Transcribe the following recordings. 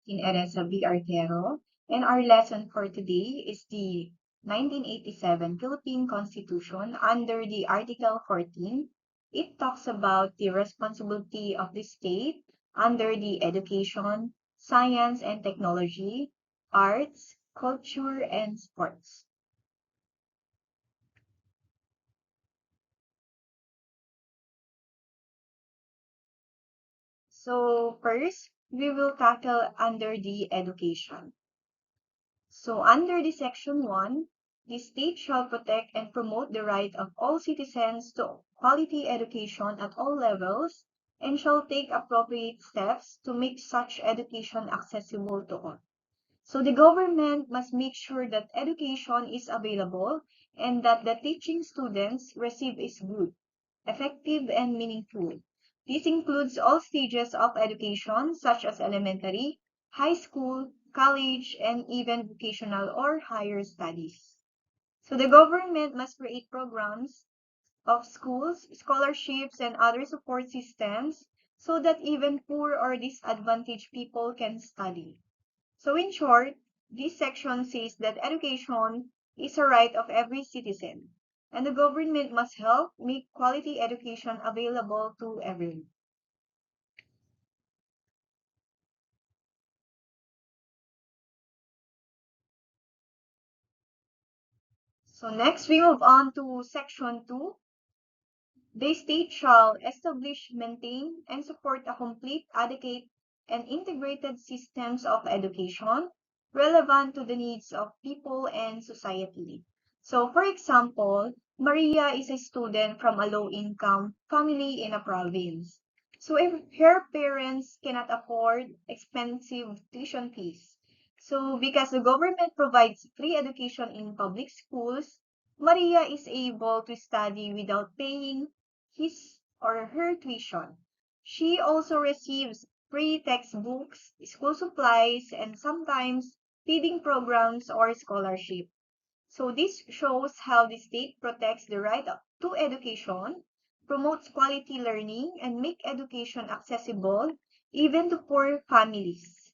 Agustin Ereza V. Artero, and our lesson for today is the 1987 Philippine Constitution under the Article 14. It talks about the responsibility of the state under the education, science and technology, arts, culture, and sports. So first, we will tackle under the education. So under the Section 1, the state shall protect and promote the right of all citizens to quality education at all levels and shall take appropriate steps to make such education accessible to all. So the government must make sure that education is available and that the teaching students receive is good, effective, and meaningful. This includes all stages of education, such as elementary, high school, college, and even vocational or higher studies. So the government must create programs of schools, scholarships, and other support systems so that even poor or disadvantaged people can study. So in short, this section says that education is a right of every citizen, and the government must help make quality education available to everyone. So next we move on to section 2. The state shall establish, maintain, and support a complete, adequate, and integrated systems of education relevant to the needs of people and society. So, for example, Maria is a student from a low-income family in a province. So, if her parents cannot afford expensive tuition fees, so because the government provides free education in public schools, Maria is able to study without paying his or her tuition. She also receives free textbooks, school supplies, and sometimes feeding programs or scholarship. So this shows how the state protects the right to education, promotes quality learning, and make education accessible even to poor families.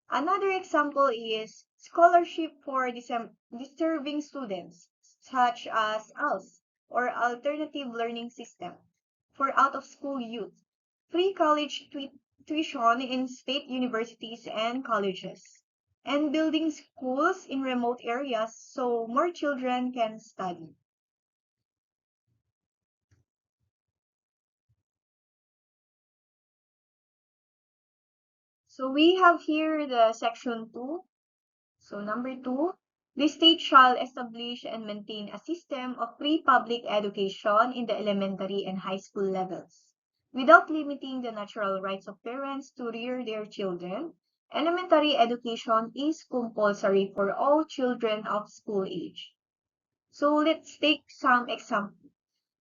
Another example is scholarship for deserving students, such as ALS, or Alternative Learning System, for out-of-school youth, free college tuition in state universities and colleges, and building schools in remote areas so more children can study. So we have here the section 2. So number 2, the state shall establish and maintain a system of free public education in the elementary and high school levels. Without limiting the natural rights of parents to rear their children, elementary education is compulsory for all children of school age. So let's take some examples.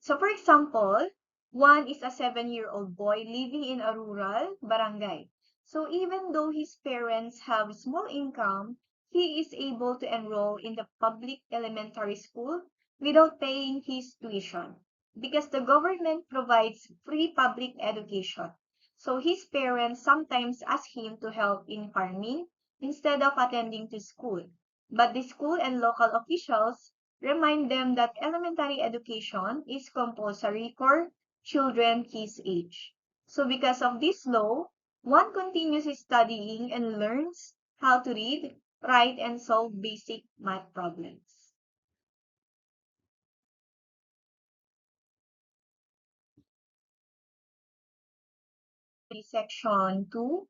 So for example, one is a 7-year-old boy living in a rural barangay. So even though his parents have small income, he is able to enroll in the public elementary school without paying his tuition because the government provides free public education. So his parents sometimes ask him to help in farming instead of attending to school. But the school and local officials remind them that elementary education is compulsory for children his age. So because of this law, one continues studying and learns how to read, write, and solve basic math problems. In section 2,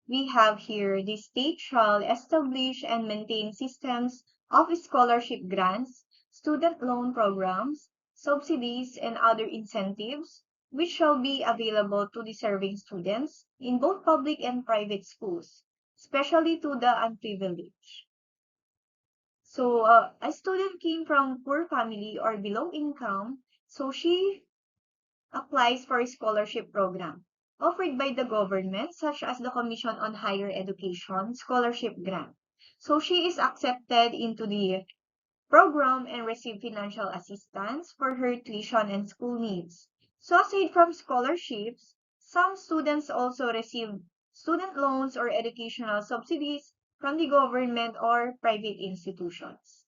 we have here the state shall establish and maintain systems of scholarship grants, student loan programs, subsidies, and other incentives, which shall be available to deserving students in both public and private schools, especially to the unprivileged. So, a student came from poor family or below income, so she applies for a scholarship program offered by the government, such as the Commission on Higher Education Scholarship Grant. So she is accepted into the program and receive financial assistance for her tuition and school needs. So aside from scholarships, some students also receive student loans, or educational subsidies from the government or private institutions.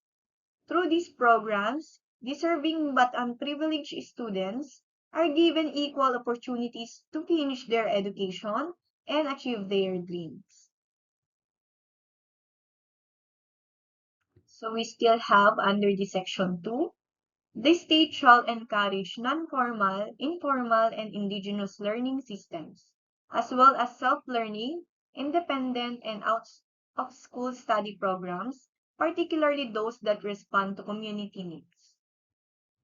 Through these programs, deserving but unprivileged students are given equal opportunities to finish their education and achieve their dreams. So we still have under the section 2, the state shall encourage non-formal, informal, and indigenous learning systems, as well as self-learning, independent, and out-of-school study programs, particularly those that respond to community needs.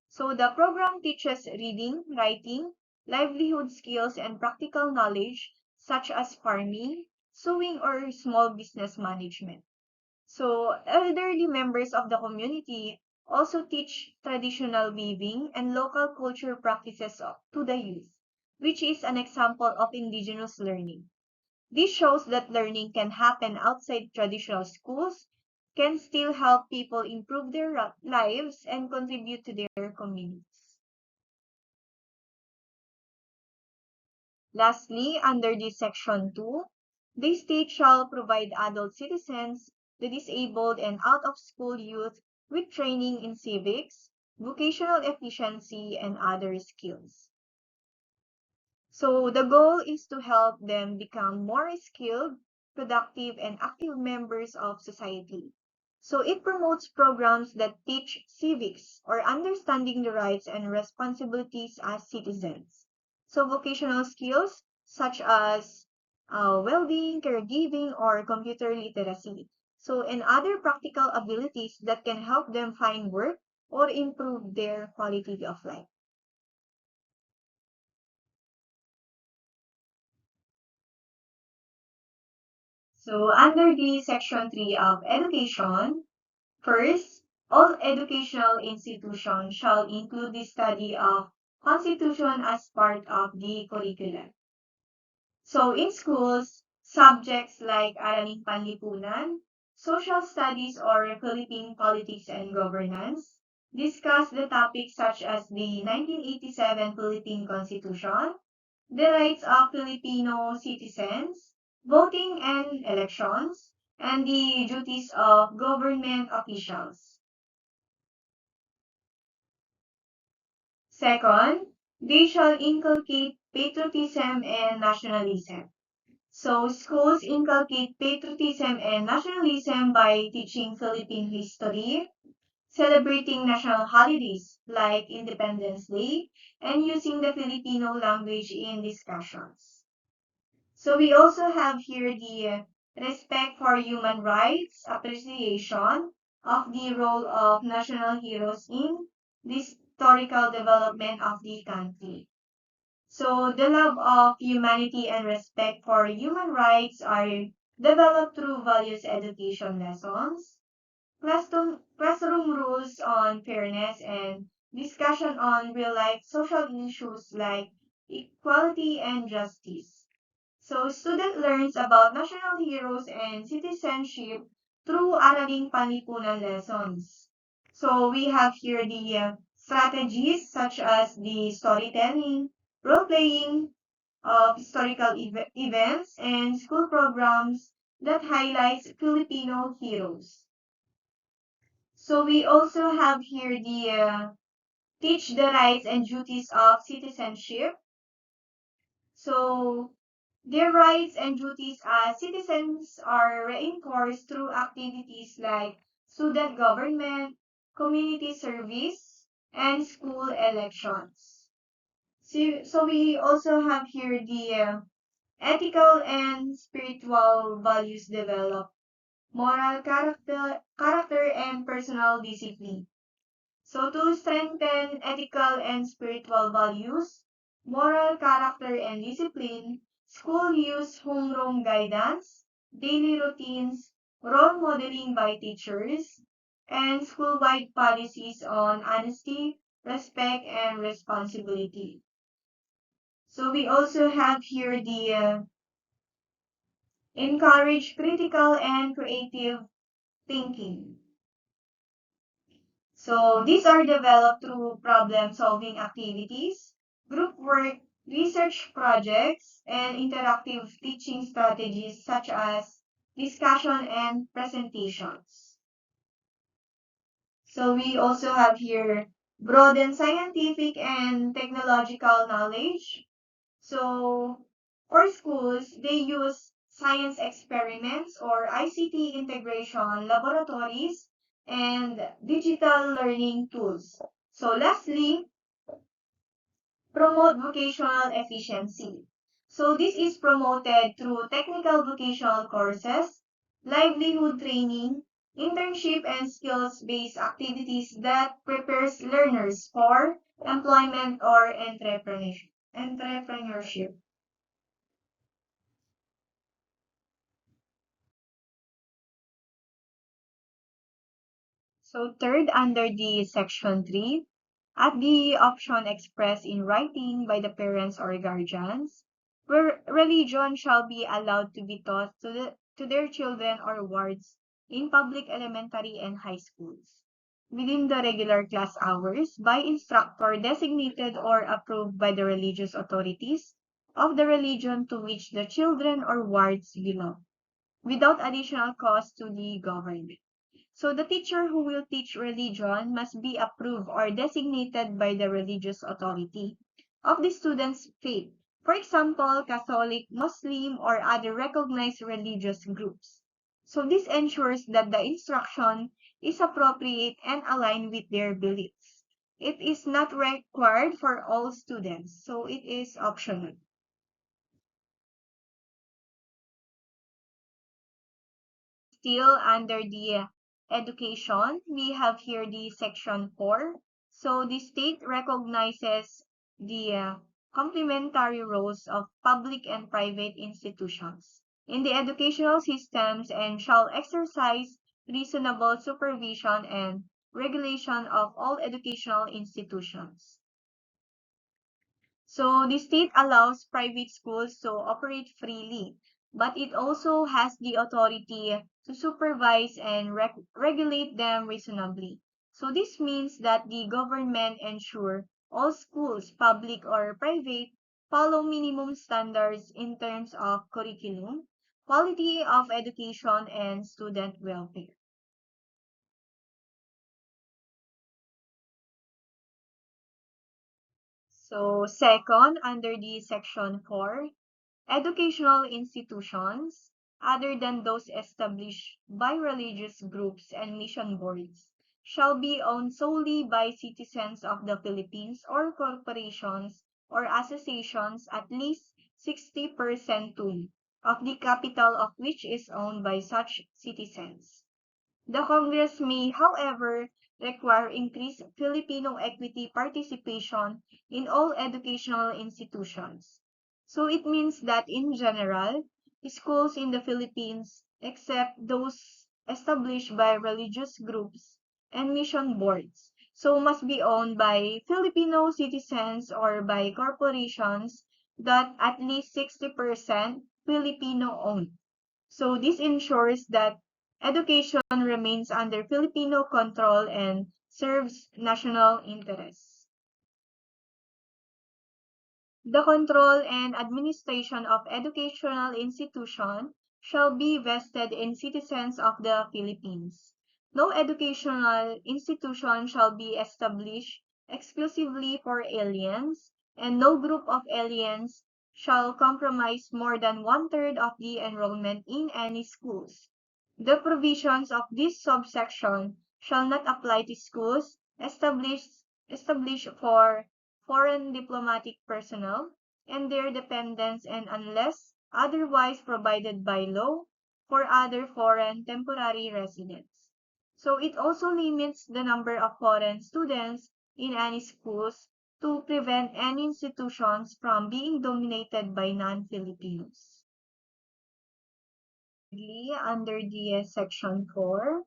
So the program teaches reading, writing, livelihood skills, and practical knowledge such as farming, sewing, or small business management. So elderly members of the community also teach traditional weaving and local culture practices to the youth, which is an example of indigenous learning. This shows that learning can happen outside traditional schools, can still help people improve their lives and contribute to their communities. Lastly, under this section 2, the state shall provide adult citizens, the disabled, and out-of-school youth with training in civics, vocational efficiency, and other skills. So the goal is to help them become more skilled, productive, and active members of society. So it promotes programs that teach civics or understanding the rights and responsibilities as citizens. So vocational skills such as well-being, caregiving, or computer literacy. So and other practical abilities that can help them find work or improve their quality of life. So under the section 3 of education, first, all educational institutions shall include the study of Constitution as part of the curriculum. So in schools, subjects like Araling Panlipunan, Social Studies, or Philippine Politics and Governance discuss the topics such as the 1987 Philippine Constitution, the rights of Filipino citizens, voting and elections, and the duties of government officials. Second, they shall inculcate patriotism and nationalism. So schools inculcate patriotism and nationalism by teaching Philippine history, celebrating national holidays like Independence Day, and using the Filipino language in discussions. So we also have here the respect for human rights, appreciation of the role of national heroes in the historical development of the country. So the love of humanity and respect for human rights are developed through values education lessons, classroom rules on fairness, and discussion on real-life social issues like equality and justice. So student learns about national heroes and citizenship through Araling Panlipunan lessons. So we have here the strategies such as the storytelling, role-playing of historical events, and school programs that highlights Filipino heroes. So we also have here the teach the rights and duties of citizenship. So their rights and duties as citizens are reinforced through activities like student government, community service, and school elections. So we also have here the ethical and spiritual values developed, moral character and personal discipline. So to strengthen ethical and spiritual values, moral character and discipline, school use homeroom guidance, daily routines, role modeling by teachers, and school-wide policies on honesty, respect, and responsibility. So we also have here the encourage critical and creative thinking. So these are developed through problem-solving activities, group work, research projects, and interactive teaching strategies such as discussion and presentations. So we also have here broaden scientific and technological knowledge. So for schools, they use science experiments or ICT integration laboratories and digital learning tools. So lastly, promote vocational efficiency. So this is promoted through technical vocational courses, livelihood training, internship and skills-based activities that prepares learners for employment or entrepreneurship. So third, under the section 3, at the option expressed in writing by the parents or guardians, where religion shall be allowed to be taught to their children or wards in public elementary and high schools within the regular class hours by instructor designated or approved by the religious authorities of the religion to which the children or wards belong, without additional cost to the government. So the teacher who will teach religion must be approved or designated by the religious authority of the student's faith. For example, Catholic, Muslim, or other recognized religious groups. So this ensures that the instruction is appropriate and aligned with their beliefs. It is not required for all students, so it is optional. Still under the education, we have here the section 4. So the state recognizes the complementary roles of public and private institutions in the educational systems and shall exercise reasonable supervision and regulation of all educational institutions. So the state allows private schools to operate freely, but it also has the authority to supervise and regulate them reasonably. So this means that the government ensure all schools, public or private, follow minimum standards in terms of curriculum, quality of education, and student welfare. So second, under the section 4, educational institutions, other than those established by religious groups and mission boards, shall be owned solely by citizens of the Philippines or corporations or associations at least 60% of the capital of which is owned by such citizens. The Congress may, however, require increased Filipino equity participation in all educational institutions. So it means that in general, schools in the Philippines, except those established by religious groups and mission boards, so must be owned by Filipino citizens or by corporations that at least 60% Filipino owned. So this ensures that education remains under Filipino control and serves national interests. The control and administration of educational institutions shall be vested in citizens of the Philippines. No educational institution shall be established exclusively for aliens, and no group of aliens shall comprise more than one-third of the enrollment in any schools. The provisions of this subsection shall not apply to schools established for foreign diplomatic personnel and their dependents and unless otherwise provided by law for other foreign temporary residents. So it also limits the number of foreign students in any schools to prevent any institutions from being dominated by non-Filipinos. Under the section 4,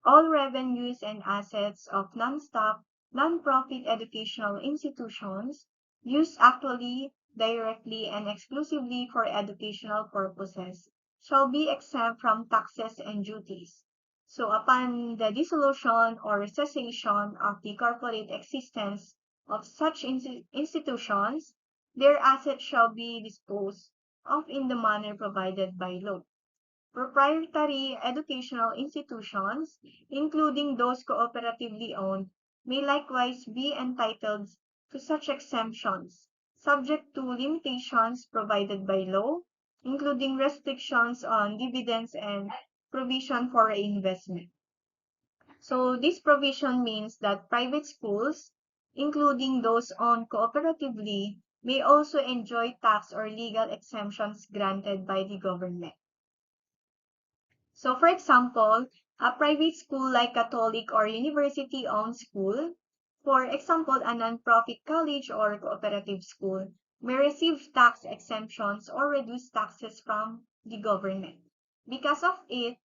all revenues and assets of non-profit educational institutions used actually, directly, and exclusively for educational purposes shall be exempt from taxes and duties. So upon the dissolution or cessation of the corporate existence of such institutions, their assets shall be disposed of in the manner provided by law. Proprietary educational institutions, including those cooperatively owned, may likewise be entitled to such exemptions, subject to limitations provided by law, including restrictions on dividends and provision for reinvestment. So this provision means that private schools, including those owned cooperatively, may also enjoy tax or legal exemptions granted by the government. So for example, a private school like Catholic or university-owned school, for example, a non-profit college or cooperative school, may receive tax exemptions or reduced taxes from the government. Because of it,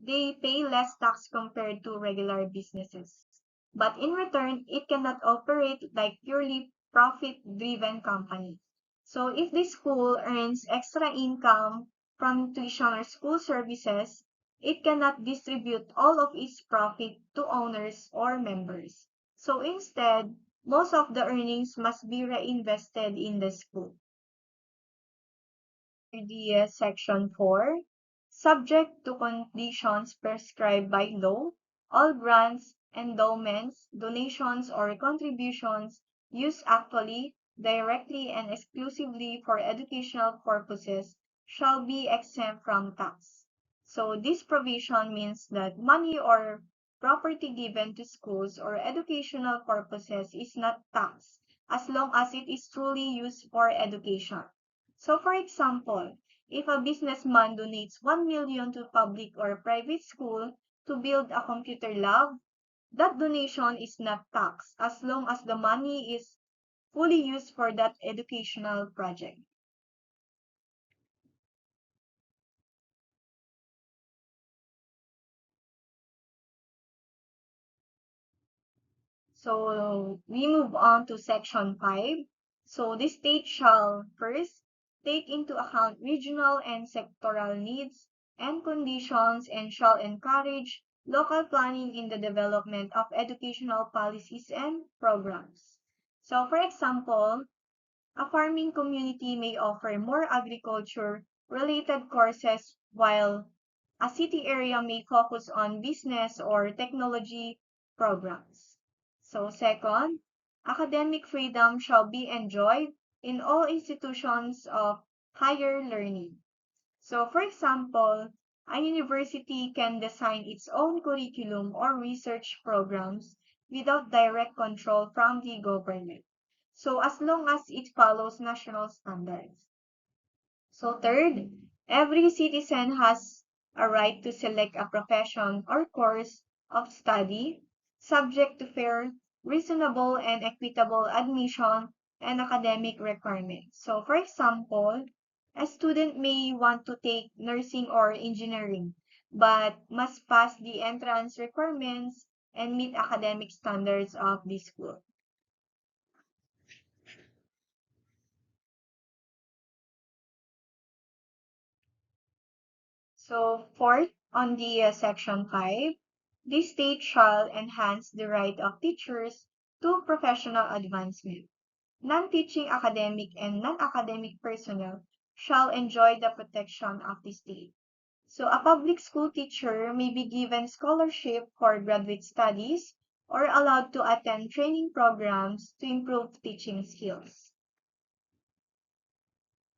they pay less tax compared to regular businesses. But in return, it cannot operate like purely profit-driven company. So if the school earns extra income from tuition or school services, it cannot distribute all of its profit to owners or members. So instead, most of the earnings must be reinvested in the school. The Section 4, subject to conditions prescribed by law, all grants, endowments, donations, or contributions used actually, directly, and exclusively for educational purposes shall be exempt from tax. So this provision means that money or property given to schools or educational purposes is not taxed as long as it is truly used for education. So for example, if a businessman donates 1 million to public or private school to build a computer lab, that donation is not taxed as long as the money is fully used for that educational project. So we move on to section 5. So the state shall first take into account regional and sectoral needs and conditions and shall encourage local planning in the development of educational policies and programs. So for example, a farming community may offer more agriculture-related courses while a city area may focus on business or technology programs. So second, academic freedom shall be enjoyed in all institutions of higher learning. So for example, a university can design its own curriculum or research programs without direct control from the government. So as long as it follows national standards. So third, every citizen has a right to select a profession or course of study subject to fair, reasonable, and equitable admission and academic requirements. So for example, a student may want to take nursing or engineering, but must pass the entrance requirements and meet academic standards of the school. So fourth, on the section 5, the state shall enhance the right of teachers to professional advancement. Non-teaching academic and non-academic personnel shall enjoy the protection of the state. So a public school teacher may be given scholarship for graduate studies or allowed to attend training programs to improve teaching skills.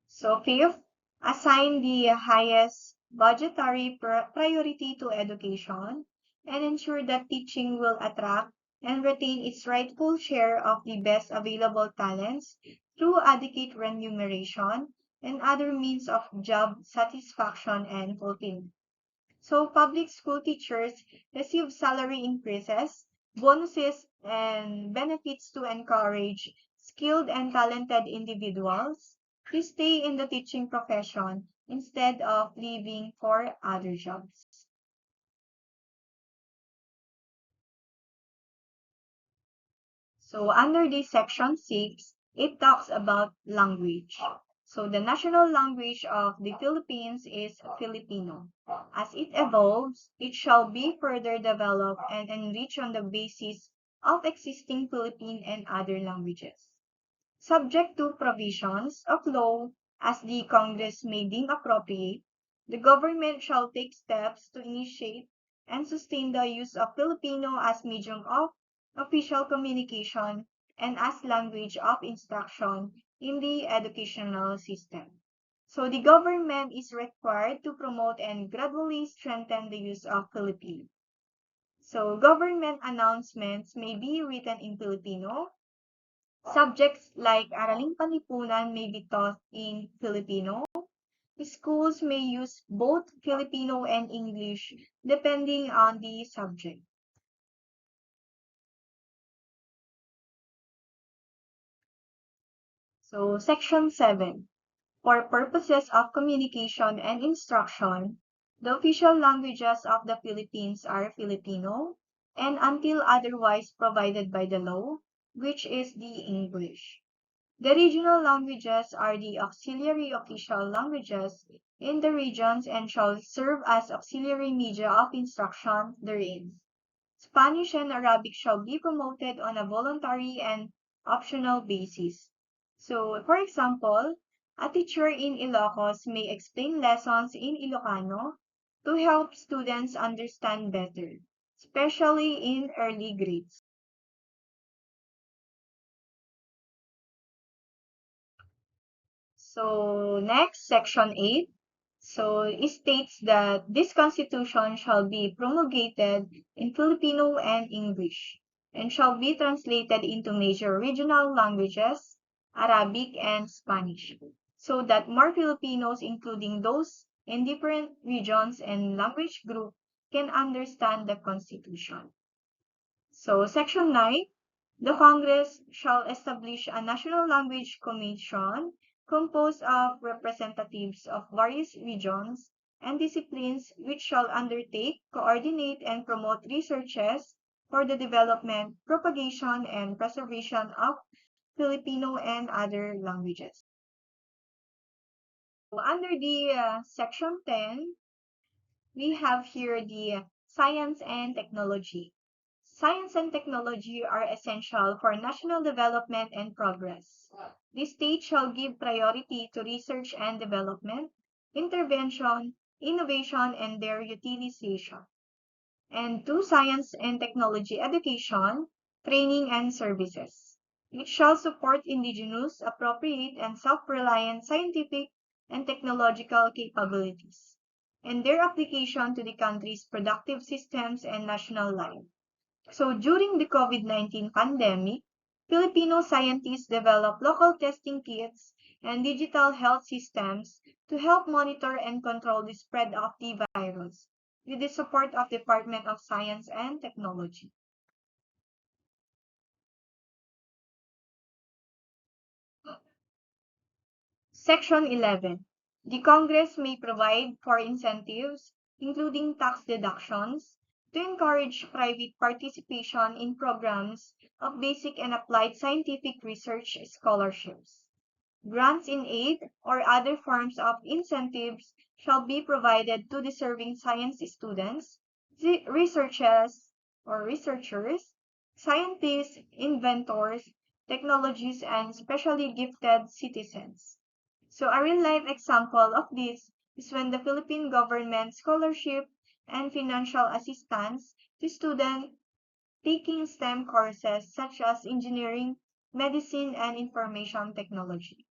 So fifth, assign the highest budgetary priority to education and ensure that teaching will attract and retain its rightful share of the best available talents through adequate remuneration and other means of job satisfaction and fulfillment. So public school teachers receive salary increases, bonuses, and benefits to encourage skilled and talented individuals to stay in the teaching profession instead of leaving for other jobs. So under this section 6, it talks about language. So the national language of the Philippines is Filipino. As it evolves, it shall be further developed and enriched on the basis of existing Philippine and other languages. subject to provisions of law as the Congress may deem appropriate. The government shall take steps to initiate and sustain the use of Filipino as medium of official communication and as language of instruction in the educational system. So the government is required to promote and gradually strengthen the use of Filipino. So government announcements may be written in Filipino. Subjects like Araling Panlipunan may be taught in Filipino. Schools may use both Filipino and English depending on the subject. So, Section 7. For purposes of communication and instruction, the official languages of the Philippines are Filipino, and until otherwise provided by the law, which is the English. The regional languages are the auxiliary official languages in the regions and shall serve as auxiliary media of instruction therein. Spanish and Arabic shall be promoted on a voluntary and optional basis. So, for example, a teacher in Ilocos may explain lessons in Ilocano to help students understand better, especially in early grades. So, next, Section 8. So, it states that this constitution shall be promulgated in Filipino and English, and shall be translated into major regional languages, Arabic and Spanish, so that more Filipinos, including those in different regions and language groups, can understand the Constitution. So, Section 9. The Congress shall establish a National Language Commission composed of representatives of various regions and disciplines which shall undertake, coordinate, and promote researches for the development, propagation, and preservation of Filipino and other languages. So, under the Section 10, we have here the science and technology. Science and technology are essential for national development and progress. The state shall give priority to research and development, intervention, innovation, and their utilization, and to science and technology education, training, and services. It shall support indigenous, appropriate, and self-reliant scientific and technological capabilities, and their application to the country's productive systems and national life. So during the COVID-19 pandemic, Filipino scientists developed local testing kits and digital health systems to help monitor and control the spread of the virus with the support of Department of Science and Technology. Section 11. The Congress may provide for incentives, including tax deductions, to encourage private participation in programs of basic and applied scientific research scholarships. Grants in aid or other forms of incentives shall be provided to deserving science students, researchers, scientists, inventors, technologists, and specially gifted citizens. So a real-life example of this is when the Philippine government scholarship and financial assistance to students taking STEM courses such as engineering, medicine, and information technology.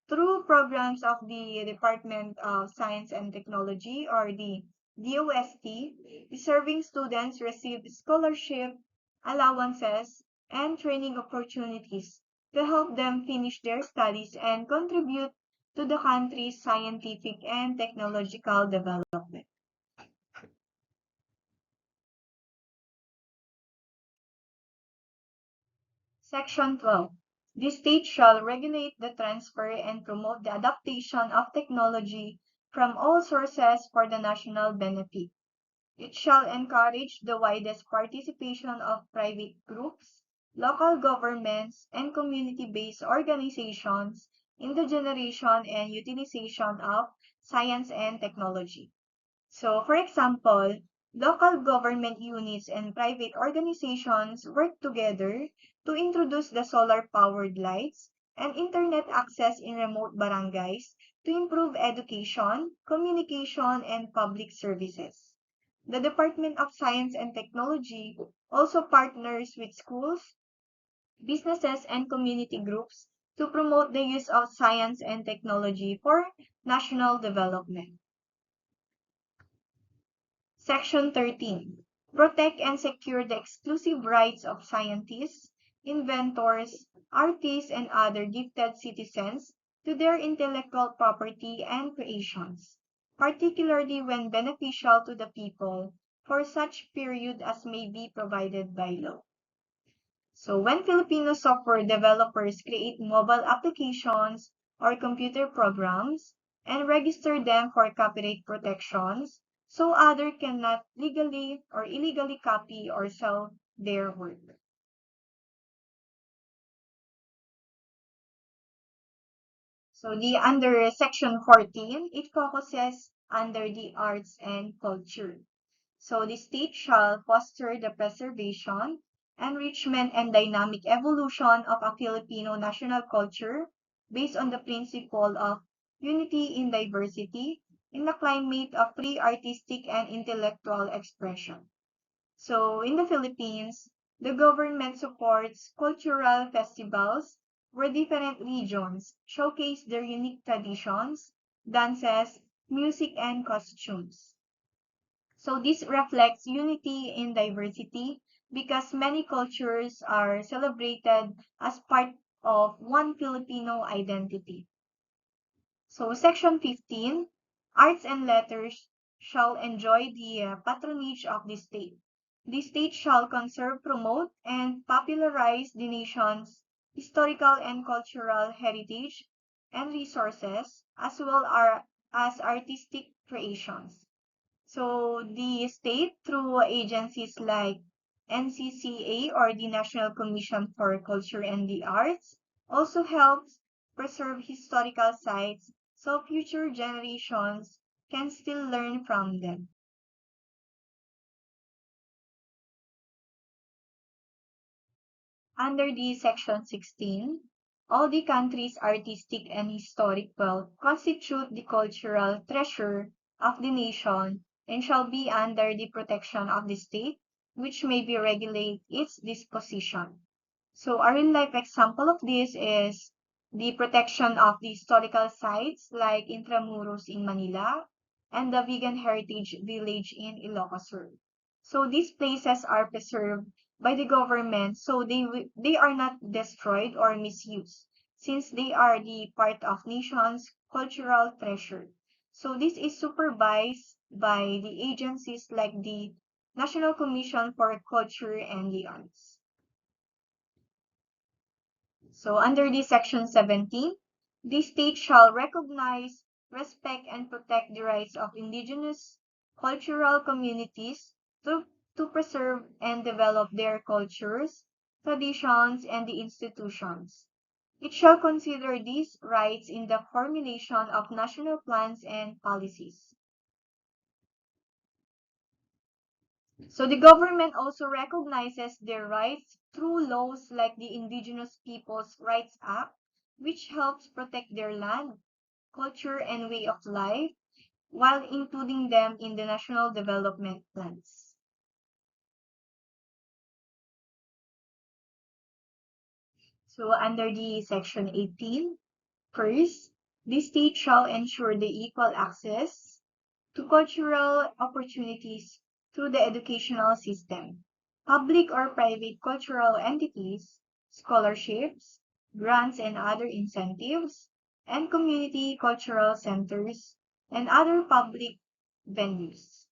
Through programs of the Department of Science and Technology or the DOST, deserving students receive scholarship, allowances, and training opportunities to help them finish their studies and contribute to the country's scientific and technological development. Section 12. The state shall regulate the transfer and promote the adaptation of technology from all sources for the national benefit. It shall encourage the widest participation of private groups, local governments, and community-based organizations in the generation and utilization of science and technology. So, for example, local government units and private organizations work together to introduce the solar-powered lights and internet access in remote barangays to improve education, communication, and public services. The Department of Science and Technology also partners with schools, businesses, and community groups to promote the use of science and technology for national development. Section 13. Protect and secure the exclusive rights of scientists, inventors, artists, and other gifted citizens to their intellectual property and creations, particularly when beneficial to the people for such period as may be provided by law. So when Filipino software developers create mobile applications or computer programs and register them for copyright protections, so others cannot legally or illegally copy or sell their work. So the under section 14, it focuses under the arts and culture. So the state shall foster the preservation, enrichment, and dynamic evolution of a Filipino national culture based on the principle of unity in diversity in a climate of free artistic and intellectual expression. So in the Philippines, the government supports cultural festivals where different regions showcase their unique traditions, dances, music, and costumes. So this reflects unity in diversity because many cultures are celebrated as part of one Filipino identity. So section 15, arts and letters shall enjoy the patronage of the state. The state shall conserve, promote, and popularize the nation's historical and cultural heritage and resources, as well as artistic creations. So the state, through agencies like NCCA or the National Commission for Culture and the Arts, also helps preserve historical sites so future generations can still learn from them. Under the Section 16, all the country's artistic and historic wealth constitute the cultural treasure of the nation and shall be under the protection of the state, which may be regulate its disposition. So a real life example of this is the protection of the historical sites like Intramuros in Manila and the Vegan Heritage Village in Ilocos Sur. So these places are preserved by the government so they are not destroyed or misused since they are the part of nation's cultural treasure. So this is supervised by the agencies like the National Commission for Culture and the Arts. So under this section 17, the state shall recognize, respect, and protect the rights of indigenous cultural communities to, to preserve and develop their cultures, traditions, and the institutions. It shall consider these rights in the formulation of national plans and policies. So the government also recognizes their rights through laws like the Indigenous Peoples' Rights Act, which helps protect their land, culture, and way of life while including them in the national development plans. So under the section 18, first, the state shall ensure the equal access to cultural opportunities through the educational system. Public or private cultural entities, scholarships, grants and other incentives, and community cultural centers and other public venues.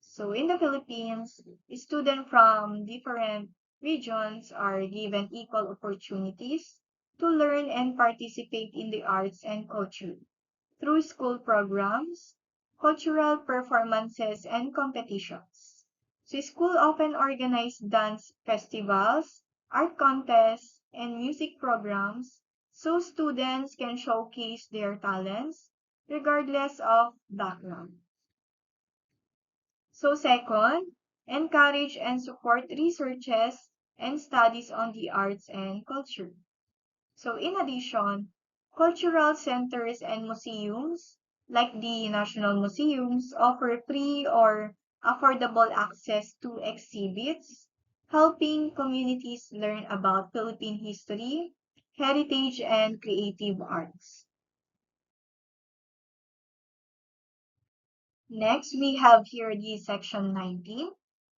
So in the Philippines, students from different regions are given equal opportunities to learn and participate in the arts and culture through school programs, cultural performances, and competitions. So school often organize dance festivals, art contests, and music programs so students can showcase their talents regardless of background. So second, encourage and support researches and studies on the arts and culture. So in addition, cultural centers and museums, like the national museums, offer free or affordable access to exhibits, helping communities learn about Philippine history, heritage, and creative arts. Next, we have here the section 19,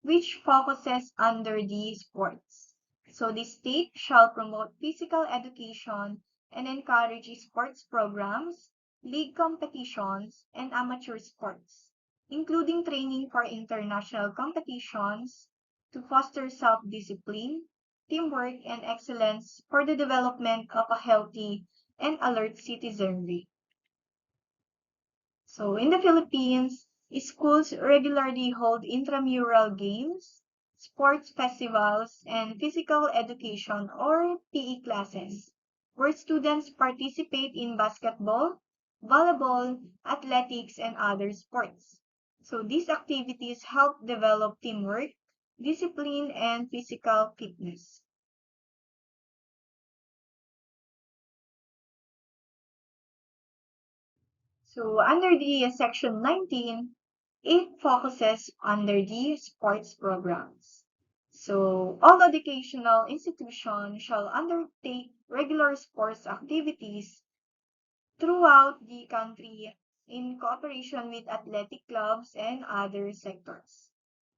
which focuses under the sports. So the state shall promote physical education and encourage sports programs, league competitions, and amateur sports, including training for international competitions to foster self-discipline, teamwork, and excellence for the development of a healthy and alert citizenry. So in the Philippines, schools regularly hold intramural games, sports festivals, and physical education or PE classes, where students participate in basketball, volleyball, athletics, and other sports. So these activities help develop teamwork, discipline, and physical fitness. So under the section 19, it focuses under the sports programs. So all educational institutions shall undertake regular sports activities throughout the country in cooperation with athletic clubs and other sectors.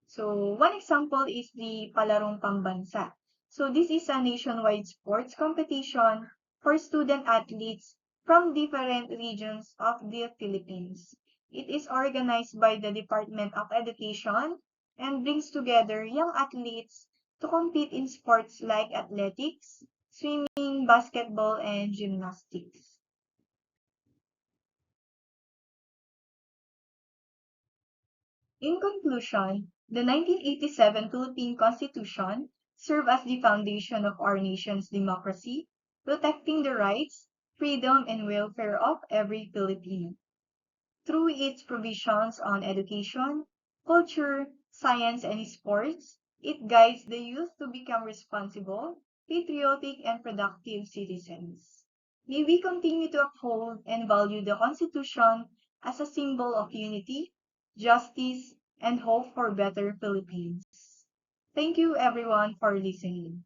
So one example is the Palarong Pambansa. So this is a nationwide sports competition for student athletes from different regions of the Philippines. It is organized by the Department of Education and brings together young athletes to compete in sports like athletics, swimming, basketball, and gymnastics. In conclusion, the 1987 Philippine Constitution served as the foundation of our nation's democracy, protecting the rights, freedom, and welfare of every Filipino. Through its provisions on education, culture, science, and sports, it guides the youth to become responsible, patriotic, and productive citizens. May we continue to uphold and value the Constitution as a symbol of unity, justice, and hope for better Philippines. Thank you everyone for listening.